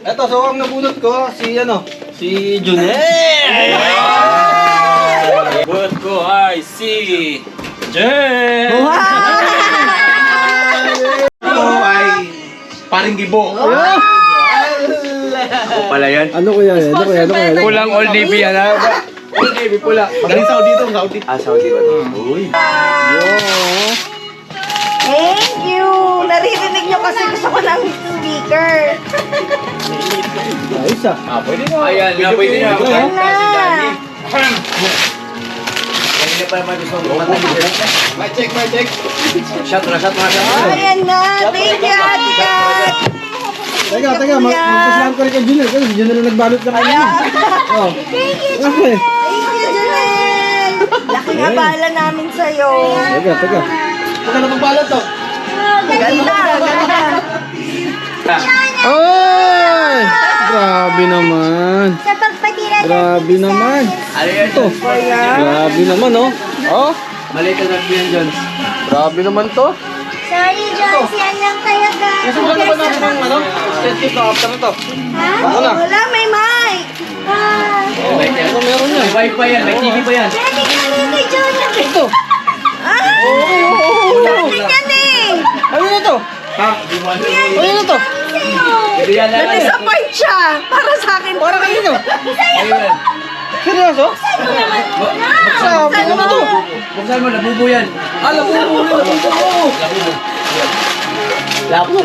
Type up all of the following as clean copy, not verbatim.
Eto, so ang nabunot ko, si Junel! Bunot ko ay si Jen! Ito ay paring gibo. Ako pala yan. Ano kaya yan? Pulang Old Navy yan ha? Old Navy pula. Galing Saudi ito, Saudi. Ah, Saudi ba ito? Uy. Thank you! Naririnig nyo kasi gusto ko ng speaker. Ayos ah. Ah, pwede na. Ayan, pwede na. Ayan na. Kanina pa naman gusto mo kumanta ni Jen. May check. Shot mo na. Ayan na. Thank you, Ate Kat. Teka, magpasahan ko rin kay Junel. Kasi si Junel na nagbalot na kanina. Oh. Thank you, Ako eh. Thank you, Janelle. Laki nga bala namin sa'yo. Teka. Huwag na magbalot to. Ganda. Ay! Grabe naman. Sa pagpatira Grabe naman. Ano yan, Ito. Grabe naman oh. Oh, Maliit na nagbiyan, Jones. grabe naman to. Sorry, Jones. Yan lang tayo, guys. Gusto mo na ba natin ng set na after na to? Ha? Ako na. Wala, may mic. Ano meron yan? May wifi yan, may TV pa yan. Ready kami kay Jonah. Ito. Sabi niya eh. Ano na to? Ha? Ano na to? Yan lang. Na-disappoint siya. Para sa akin. Para kanino? Ayun. Seryoso? Sabi Saan mo mo? to. Buksan mo, labubo yan. Ah, labubo.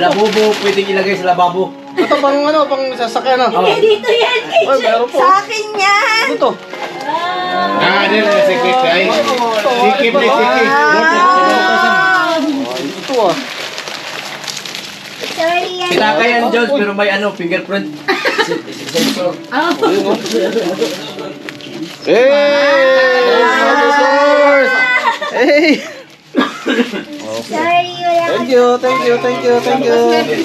Labubo, pwedeng ilagay sa lababo. Ito pang sasakyan na. Oh. Dito yan kay Ay, meron po. Sa akin yan. Ano to? Din na sikip ay. Sikip. Ito ah. Sorry yan. Pitaka yan, Jones, pero may fingerprint. Sensor. Hey! Hey! Sorry, wala Thank you.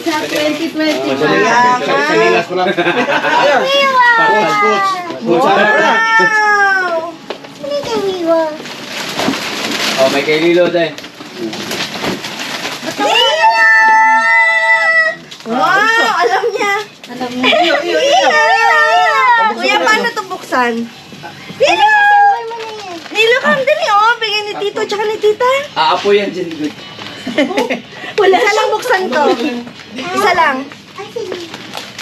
Sa 2020. Sanilas ko lang. Ayan. Coach. Wow! Ano ka, Wiwa? Oh, may kay Lilo dahil. Wow! Alam niya. Iyo. Kuya, paano ito buksan? Nilo! Nilo, come dali, oh. Bigyan ni Tito tsaka ni Tita. Aapo yan dyan. Wala. Isa lang buksan to. Isa lang.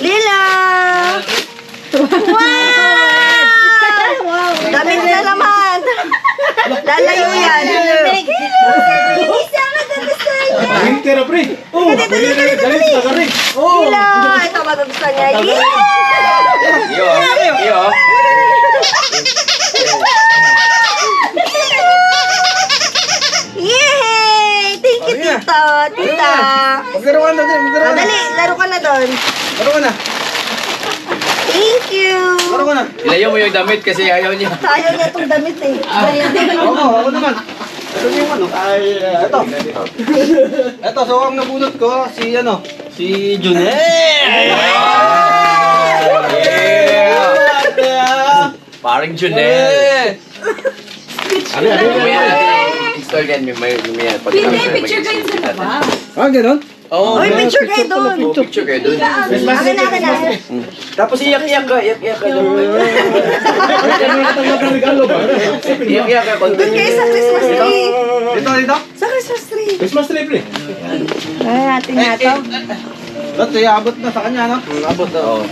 Lila! Wow! Damit na naman. Lalayo yan. Isa magugustuhan niya. Winter pre. Oh, dali. Lila! Ito magugustuhan niya. Lila! Iyo. Yay! Thank you, Tito. Tita. Maglaro ka na din. Dali, laro ka na doon. Laro ka na. Thank you. Laro ka na. Ilayo mo yung damit kasi ayaw niya. Ayaw niya itong damit eh. Ako naman. Ito yung ano. Ay, ito. Ito, so ang nabunot ko, si Junel! Parang Junel. Ano? Install yan, may Picture kayo sa labas. Ah, gano'n? Oo. Uy, picture kayo doon. Oh, picture kayo dun. Akin na. Tapos iyak-iyak ka doon. Iyak-iyak ka. Doon kayo sa Christmas tree. Dito. Sa Christmas tree. Christmas tree pre. Ay, natin nga to. Ito, iabot na sa kanya, no? Abot na. Oo.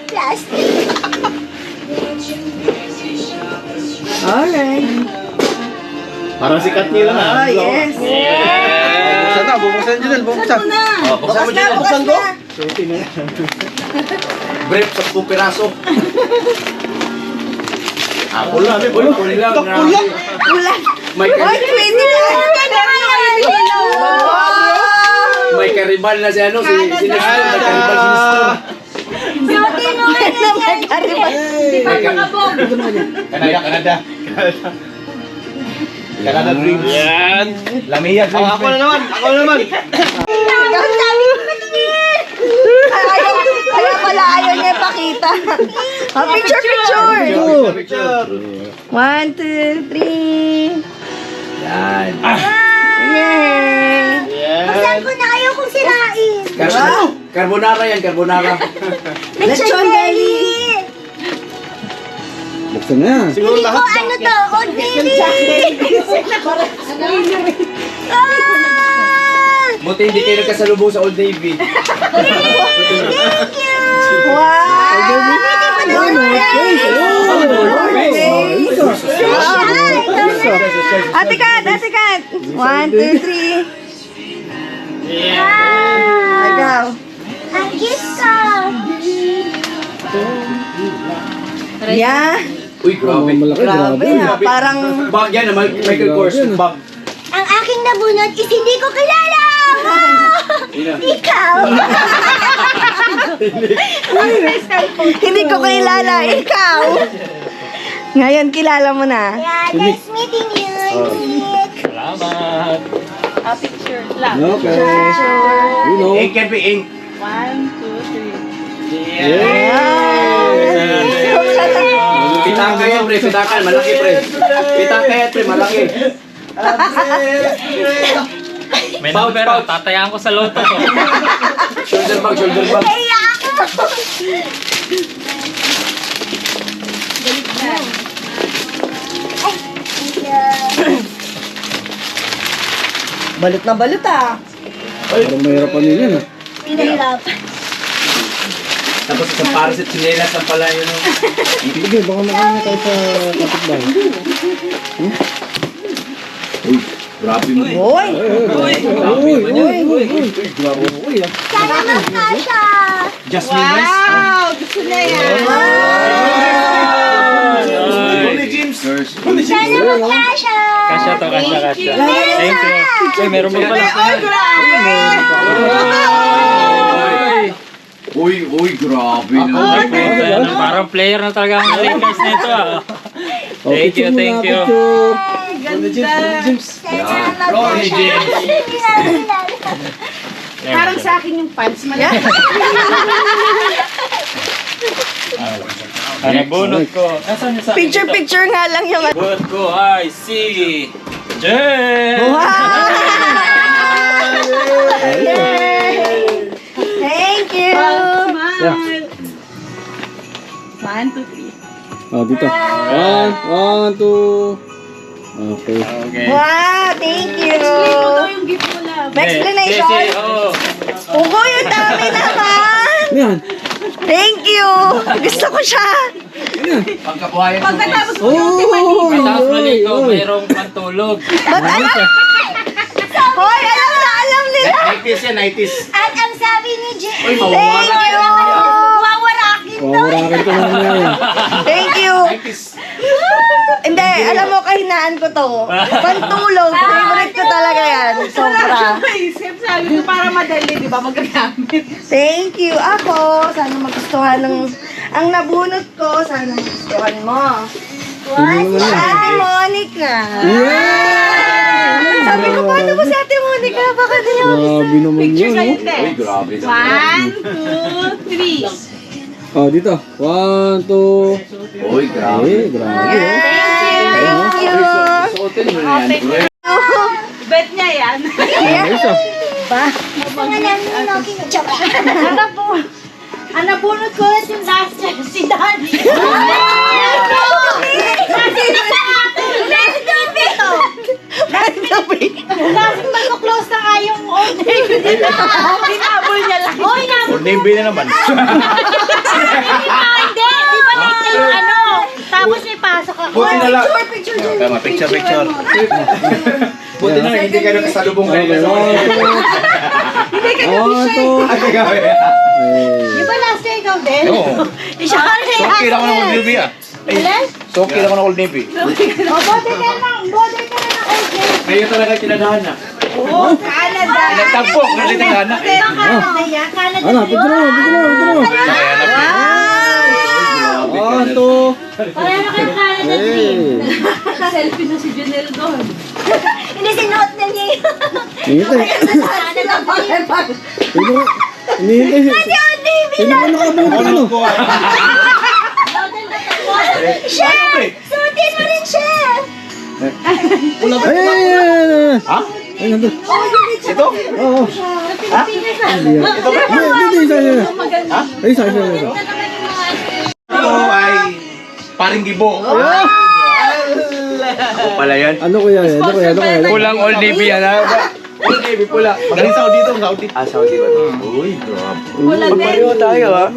Plastic. Alright. Parang sikat nila na. Oh, yes. Buksan na, bubuksan Junel, bubuksan. Oh, buksan mo dyan. Bukas na. Brief sa pupiraso. Apple lang, may bulok. Ulan. May Uy, 20 na. may karibal na si ano, si Nestor. May karibal si Nestor. Canada Dreams. Yan. Lamia Dreams. Ako na naman. Kaya pala ayaw niya ipakita. Picture. Picture. 1, 2, 3. Yan. Ah! Yay! Yan. ko na ayaw kong sirain. Carbonara yan, carbonara. Lechon belly! Buksan na yan. Siguro lahat Ano to? Old belly! Buti hindi kayo nagkasalubong sa Old Navy. Ate Kat! 1, 2, 3. Ikaw. Ang kiss ko. Yeah. Uy, grabe. Grabe ha. Parang Bag yan, Michael Kors. Bag. ang aking nabunot is hindi ko kilala. Ikaw. Hindi ko kilala. Ikaw. Ngayon kilala mo na. Yeah, nice meeting you. Salamat. Picture lang. Okay. You know. Ink can be ink. 1, 2, 3. Pitaka yan, pre. Pitakan, malaki, pre. Pitaka yan, pre. Malaki. May number, tatayaan ko sa loto ko. Shoulder bag, shoulder bag. Kaya ako. Balot na balot ah. Parang mahirapan din yan. Pinahirapan. Tapos isang parasit, sinelas ang pala yun. Sige, baka makanya tayo sa kapitbahay. Uy, grabe mo. Hoy! Uy. Sana magkasya! Jasmine rice. Wow! Gusto na yan. Sana magkasya! Kasya to, kasya. Thank you. Ay, meron mo pala. Uy, grabe Ay, na. ano, parang player na talaga ang Lakers nito ah. Thank you, thank you. Ronnie James. Parang sa akin yung pants. Malaki. Ano, bunot ko. Nasaan niya sa akin? Picture nga lang yung... Bunot ko ay si Jen! Wow! Thank you! Smile. 1, 2, 3. Oh, dito. 1, 2. Okay. Okay. Wow! Thank you! Ito yung gift mo lang. May explanation? Oo. Ugo, yung dami naman! Yan. Thank you! Gusto ko siya! Pagkabuhayan. Pagkatapos mo yung timali. Matapos maligo, mayroong pantulog. Ba't alam? Hoy, alam nila! 90s yan, 90s. At ang sabi ni Jay, Uy, thank mawawala. you! Wawarakin to! Wawarakin ko naman yan. Thank you! 90s. Hindi, alam mo, kahinaan ko to. Pantulog, favorite ko talaga yan. Sobra. Isip, sabi ko para madali, di ba, magagamit. Thank you. Ako, sana magustuhan ng... Ang nabunot ko, sana magustuhan mo. What? Si Ate Monica. Sabi ko, paano ba si Ate Monica? Baka di ako Grabe naman Picture yan. sa'yo, Oh. te. Uy, grabe na. 1, 2, 3. Oh, dito. 1, 2. Uy, grabe. Eh, grabe. Thank you. Suotin mo na yan, bro. Bet niya yan. Ayos ah. Mga namin yung Ang nabunot ko ulit yung last check, si Daddy. Lasing magko-close na nga yung order ko dito. Hinabol niya lang. Oh, hinabol. Old Navy na naman. Hindi, di ba late yung ano? Tapos may pasok ako. Buti na lang. Tama, picture. Buti na lang, hindi ka nakasalubong kayo. Hindi ka Di ba last year ikaw din? Oo. Siya ka rin. Okay lang ako ng Old Navy ah. Alin? Okay lang ako ng Old Navy. O, bote ka na ng order. Kayo talaga kinadahan na. Oo, Canada. Nagtagpo, nalitingan na. Canada. Ano, picture mo. Wow! 1, 2. Pareho na kayo Canada. Selfie na si Janelle doon. Hindi sinuot na niya yun. Hinihintay. Canada pa rin. Hinihintay. Sino ba nakabuto ano? Chef! Suotin mo rin, Chef! Ay! Ha? Ay, nandun. Ito? Oo. Ha? Hindi, isa. Ay, isa. Ito ay paring gibo. Ako pala yan. Ano kuya? Pulang Old Navy yan ha. Old Navy pula. Galing Saudi ito, Saudi. Ah, Saudi ba ito? Uy, grabe. Magpareho tayo ha.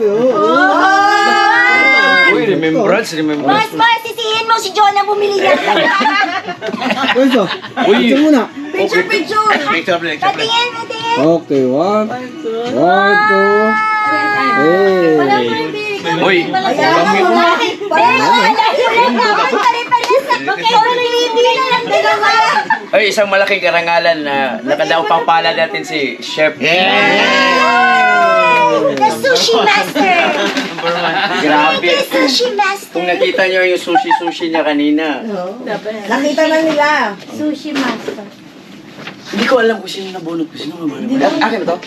Uy, remembrance. Mas, sisihin mo si John na bumili yan. Uy, so. Picture muna. Picture. Patingin. Okay, 1, 2. Hey. Uy, ay, isang malaking karangalan na nakadaang pangpala natin si Chef. The sushi master. Grabe. The sushi master. Kung nakita niyo yung sushi niya kanina. Nakita na nila. Sushi master. Hindi ko alam kung sino nabunot ko. Sino nabunot? Akin ba to?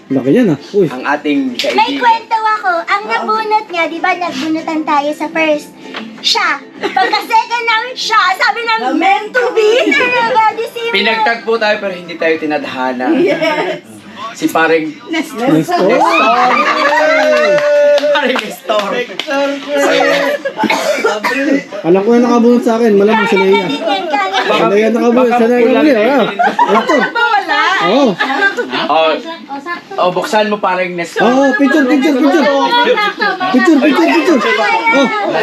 Laki yan ah. Uy. Ang ating May kaibigan. kwento ako. Ang nabunot niya, di ba nagbunutan tayo sa first? Siya. Pagka second namin siya, sabi ng meant to be. Talaga, si Pinagtagpo tayo pero hindi tayo tinadhana. Yes. Si paring Nestor. paring Nestor. Alam ko na nakabunot sa akin. Malamang si Leia. Si Leia nakabunot. Sa Leia nakabunot. Nestor. Oo. Oh, buksan mo paring Nestor. Oo, picture. Picture. Oh.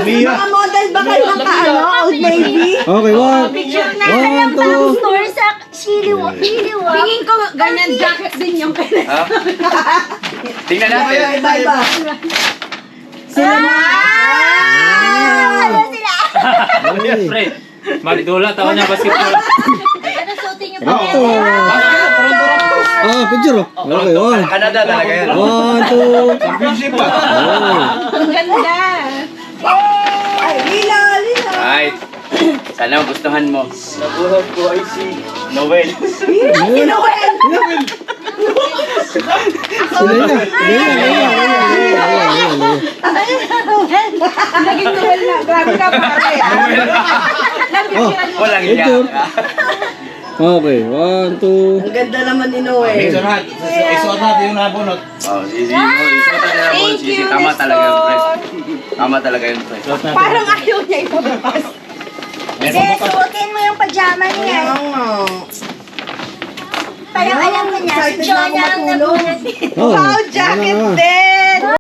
Mga model ba kayo ng Old Navy? Okay, 1. Picture na 1, 2. store sa Chiliwa. Tingin ko ganyan jacket din yung kanya. Ha? Tingnan natin. Iba. Sila na. Ano sila? Pre, magdula, tawa niya basketball. Ano suotin niyo pa? Ito. Ah, picture oh. Okay, 1. Canada talaga yan. 1, 2. Championship pa. Ang ganda. Ay, lila. Right. Sana gustuhan mo. Nabuhat ko ay si Noel. Kinuwen. Si Leia. Naging Noel na. Grabe ka pare. Oh, Walang iya. picture. Okay, 1, 2. Ang ganda naman ni Noel. Isuot natin yung nabunot. Oh, si Thank you, Tama Nestor. talaga yun, pre. Tama talaga yun, pre. Parang ayaw niya ipabukas. Kasi suotin mo yung pajama niya. Parang alam mo niya, si John ang nabunot. Oh, Wow, jacket din.